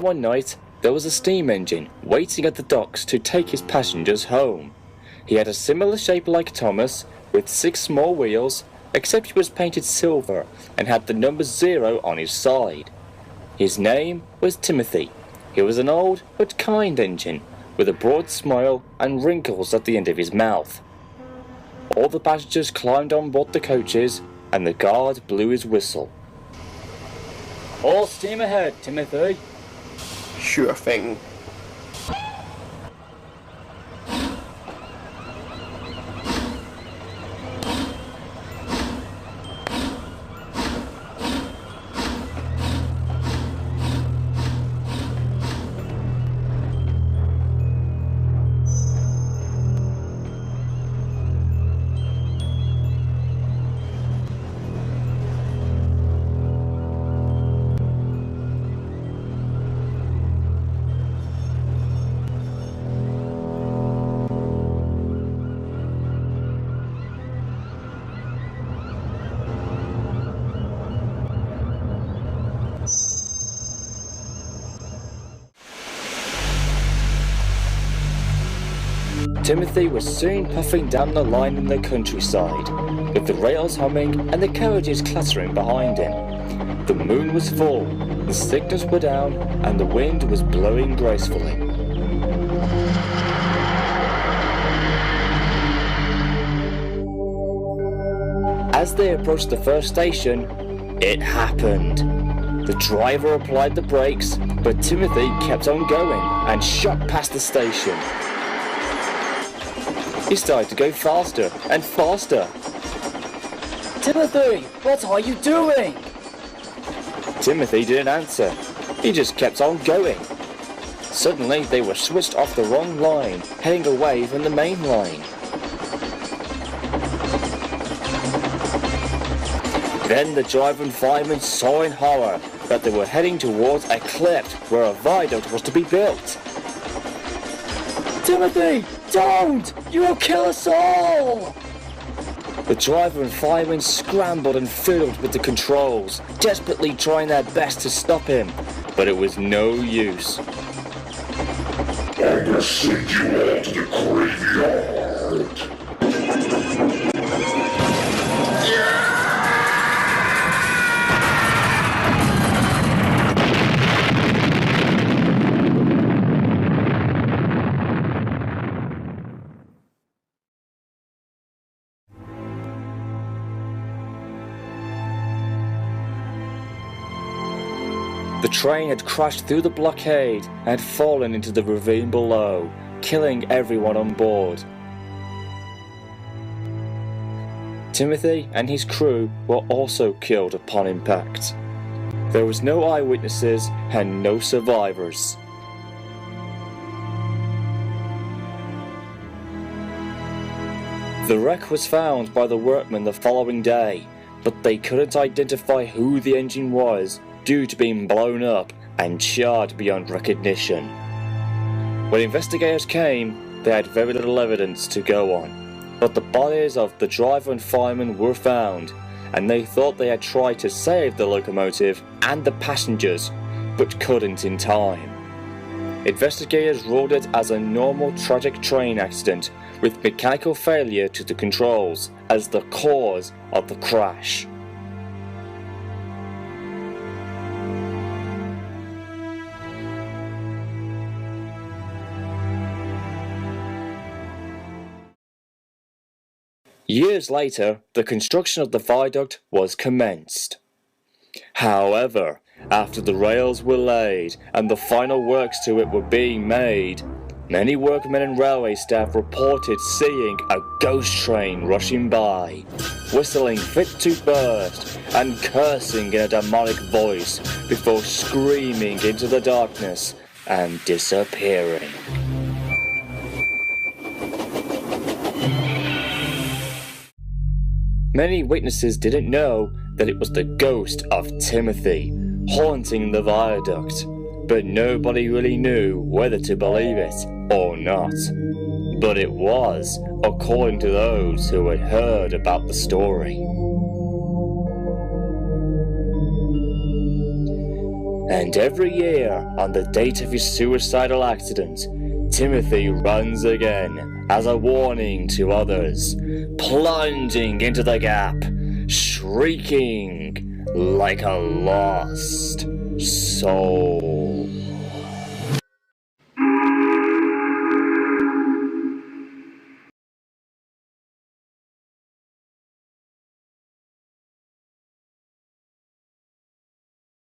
one night, there was a steam engine waiting at the docks to take his passengers home. He had a similar shape like Thomas, with 6 small wheels, except he was painted silver and had the number 0 on his side. His name was Timothy. He was an old but kind engine, with a broad smile and wrinkles at the end of his mouth. All the passengers climbed on board the coaches, and the guard blew his whistle. "All steam ahead, Timothy." Sure thing. Timothy was soon puffing down the line in the countryside, with the rails humming and the carriages clattering behind him. The moon was full, the signals were down, and the wind was blowing gracefully. As they approached the first station, it happened. The driver applied the brakes, but Timothy kept on going and shot past the station. He started to go faster and faster. "Timothy, what are you doing?" Timothy didn't answer. He just kept on going. Suddenly, they were switched off the wrong line, heading away from the main line. Then the driver and fireman saw in horror that they were heading towards a cliff where a viaduct was to be built. "Timothy, don't! You will kill us all!" The driver and firemen scrambled and fiddled with the controls, desperately trying their best to stop him, but it was no use. "I'm gonna send you all to the graveyard." The train had crashed through the blockade and had fallen into the ravine below, killing everyone on board. Timothy and his crew were also killed upon impact. There was no eyewitnesses and no survivors. The wreck was found by the workmen the following day, but they couldn't identify who the engine was due to being blown up and charred beyond recognition. When investigators came, they had very little evidence to go on, but the bodies of the driver and fireman were found, and they thought they had tried to save the locomotive and the passengers, but couldn't in time. Investigators ruled it as a normal tragic train accident with mechanical failure to the controls as the cause of the crash. Years later, the construction of the viaduct was commenced. However, after the rails were laid and the final works to it were being made, many workmen and railway staff reported seeing a ghost train rushing by, whistling fit to burst and cursing in a demonic voice before screaming into the darkness and disappearing. Many witnesses didn't know that it was the ghost of Timothy haunting the viaduct, but nobody really knew whether to believe it or not. But it was, according to those who had heard about the story. And every year, on the date of his suicidal accident, Timothy runs again as a warning to others, plunging into the gap, shrieking like a lost soul.